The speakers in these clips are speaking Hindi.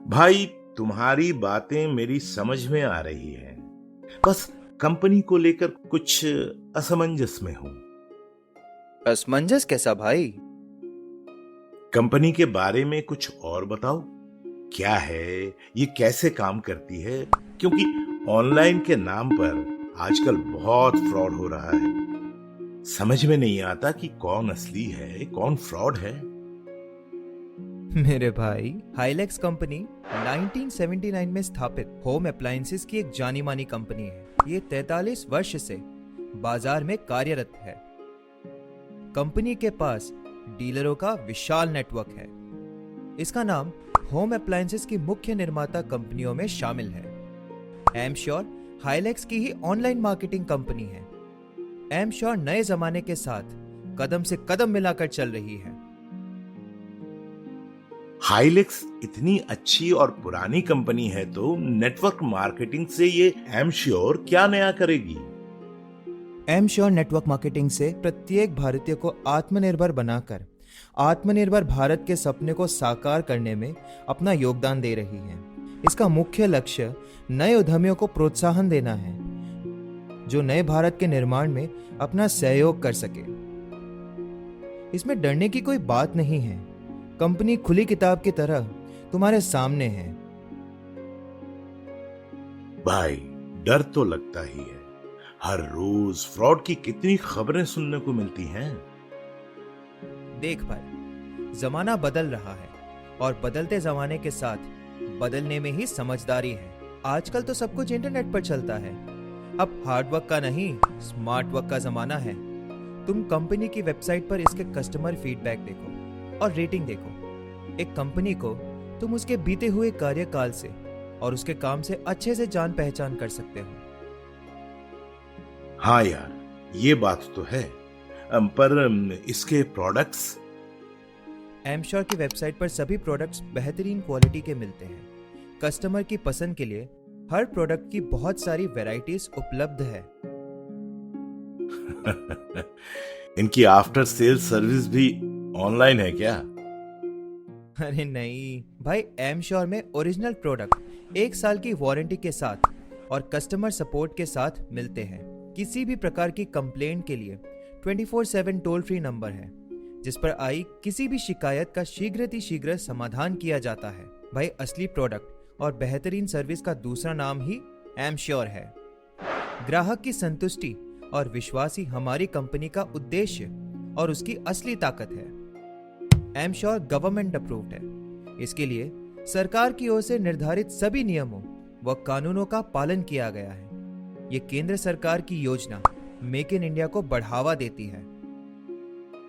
भाई, तुम्हारी बातें मेरी समझ में आ रही हैं। बस कंपनी को लेकर कुछ असमंजस में हूं। असमंजस कैसा भाई? कंपनी के बारे में कुछ और बताओ। क्या है, ये कैसे काम करती है? क्योंकि ऑनलाइन के नाम पर आजकल बहुत फ्रॉड हो रहा है। समझ में नहीं आता कि कौन असली है, कौन फ्रॉड है। मेरे भाई, हाइलेक्स कंपनी 1979 में स्थापित होम अप्लायंसेस की एक जानी मानी कंपनी है। ये 43 वर्ष से बाजार में कार्यरत है। कंपनी के पास डीलरों का विशाल नेटवर्क है। इसका नाम होम अप्लायंसेस की मुख्य निर्माता कंपनियों में शामिल है। एमश्योर हाइलेक्स की ही ऑनलाइन मार्केटिंग कंपनी है। एमश्योर नए जमाने के साथ कदम से कदम मिलाकर चल रही है। हाइलेक्स इतनी अच्छी और पुरानी कंपनी है तो नेटवर्क मार्केटिंग से ये एमश्योर क्या नया करेगी? एमश्योर नेटवर्क मार्केटिंग से प्रत्येक भारतीय को आत्मनिर्भर बनाकर आत्मनिर्भर भारत के सपने को साकार करने में अपना योगदान दे रही है। इसका मुख्य लक्ष्य नए उद्यमियों को प्रोत्साहन देना है, जो नए भारत के निर्माण में अपना सहयोग कर सके। इसमें डरने की कोई बात नहीं है। कंपनी खुली किताब की तरह तुम्हारे सामने है। भाई, डर तो लगता ही है। हर रोज फ्रॉड की कितनी खबरें सुनने को मिलती हैं। देख भाई, जमाना बदल रहा है और बदलते जमाने के साथ बदलने में ही समझदारी है। आजकल तो सब कुछ इंटरनेट पर चलता है। अब हार्ड वर्क का नहीं, स्मार्ट वर्क का जमाना है। तुम कंपनी की वेबसाइट पर इसके कस्टमर फीडबैक देखो और रेटिंग देखो। एक कंपनी को तुम उसके बीते हुए कार्यकाल से और उसके काम से अच्छे से जान पहचान कर सकते हो। हाँ यार, ये बात तो है। पर इसके प्रोडक्ट्स? एमश्योर की वेबसाइट पर सभी प्रोडक्ट्स बेहतरीन क्वालिटी के मिलते हैं। कस्टमर की पसंद के लिए हर प्रोडक्ट की बहुत सारी वैरायटीज उपलब्ध है। इनकी आफ्टर सेल सर्विस भी ऑनलाइन है क्या? अरे नहीं भाई, एमश्योर में ओरिजिनल प्रोडक्ट 1 साल की वारंटी के साथ और कस्टमर सपोर्ट के साथ मिलते हैं। किसी भी प्रकार की कंप्लेंट के लिए 24/7 टोल फ्री नंबर है, जिस पर आई किसी भी शिकायत का शीघ्र समाधान किया जाता है। भाई, असली प्रोडक्ट और बेहतरीन सर्विस का दूसरा नाम ही एमश्योर है। ग्राहक की संतुष्टि और विश्वास ही हमारी कंपनी का उद्देश्य और उसकी असली ताकत है। एमश्योर गवर्नमेंट अप्रूव्ड है। इसके लिए सरकार की ओर से निर्धारित सभी नियमों व कानूनों का पालन किया गया है। ये केंद्र सरकार की योजना मेक इन इंडिया को बढ़ावा देती है।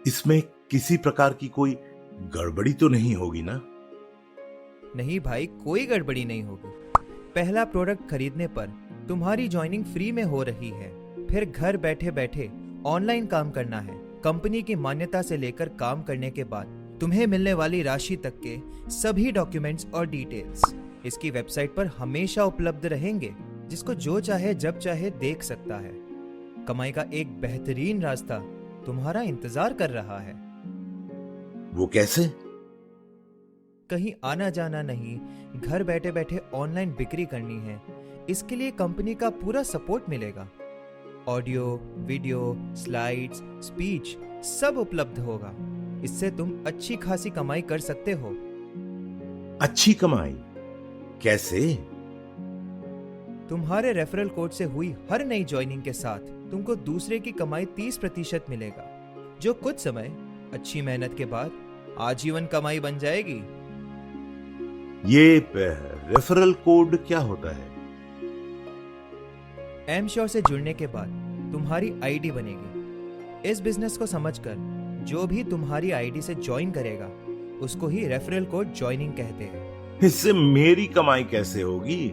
इसमें किसी प्रकार की कोई गड़बड़ी तो नहीं होगी ना? नहीं भाई, कोई गड़बड़ी नहीं होगी। पहला प्रोडक्ट खरीदने पर तुम्हारी ज्वाइनिंग फ्री में हो रही है। फिर घर बैठे बैठे ऑनलाइन काम करना है। कंपनी की मान्यता से लेकर काम करने के बाद तुम्हें मिलने वाली राशि तक के सभी डॉक्यूमेंट्स और डिटेल्स इसकी वेबसाइट पर हमेशा उपलब्ध रहेंगे। जिसको जो चाहे जब चाहे देख सकता है। कमाई का एक बेहतरीन रास्ता तुम्हारा इंतजार कर रहा है। वो कैसे? कहीं आना जाना नहीं, घर बैठे बैठे ऑनलाइन बिक्री करनी है। इसके लिए कंपनी का पूरा सपोर्ट मिलेगा। ऑडियो, वीडियो, स्लाइड्स, स्पीच सब उपलब्ध होगा। इससे तुम अच्छी खासी कमाई कर सकते हो। अच्छी कमाई कैसे? तुम्हारे रेफरल कोड से हुई हर नई ज्वाइनिंग के साथ तुमको दूसरे की कमाई 30% मिलेगा, जो कुछ समय अच्छी मेहनत के बाद आजीवन कमाई बन जाएगी। ये रेफरल कोड क्या होता है? एमश्योर से जुड़ने के बाद तुम्हारी आईडी बनेगी। इस बिजनेस को समझकर जो भी तुम्हारी आईडी से ज्वाइन करेगा उसको ही रेफरल कोड ज्वाइनिंग कहते हैं। इससे मेरी कमाई कैसे होगी?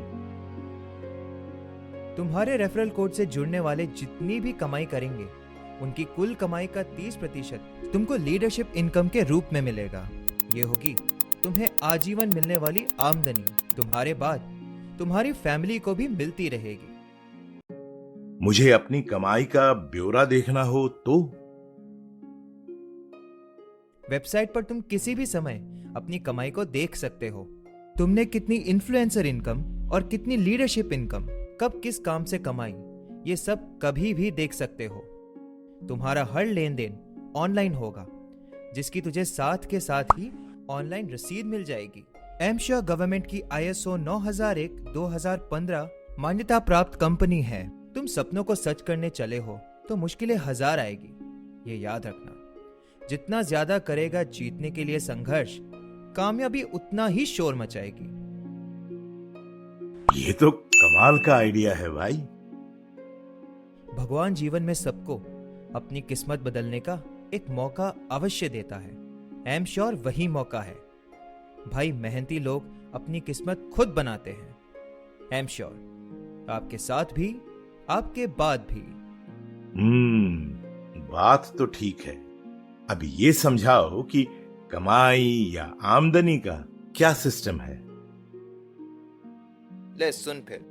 तुम्हारे रेफरल कोड से जुड़ने वाले जितनी भी कमाई करेंगे उनकी कुल कमाई का 30% तुमको लीडरशिप इनकम के रूप में मिलेगा। ये होगी तुम्हें आजीवन मिलने वाली आमदनी। तुम्हारे बाद तुम्हारी फैमिली को भी मिलती रहेगी। मुझे अपनी कमाई का ब्यौरा देखना हो तो? वेबसाइट पर तुम किसी भी समय अपनी कमाई को देख सकते हो। तुमने कितनी इन्फ्लुएंसर इनकम और कितनी लीडरशिप इनकम कब किस काम से कमाई, ये सब कभी भी देख सकते हो। तुम्हारा हर लेन देन ऑनलाइन होगा, जिसकी तुझे साथ के साथ ही ऑनलाइन रसीद मिल जाएगी। एमश्योर गवर्नमेंट की ISO 9001-2015 मान्यता प्राप्त कंपनी है। तुम सपनों को सच करने चले हो तो मुश्किलें 1000 आएगी, ये याद रखना। जितना ज्यादा करेगा जीतने के लिए संघर्ष, कामयाबी उतना ही शोर मचाएगी। ये तो कमाल का आइडिया है भाई। भगवान जीवन में सबको अपनी किस्मत बदलने का एक मौका अवश्य देता है। एमश्योर वही मौका है भाई। मेहनती लोग अपनी किस्मत खुद बनाते हैं। एमश्योर आपके साथ भी, आपके बाद भी। बात तो ठीक है। अब ये समझाओ कि कमाई या आमदनी का क्या सिस्टम है। ले सुन फिर।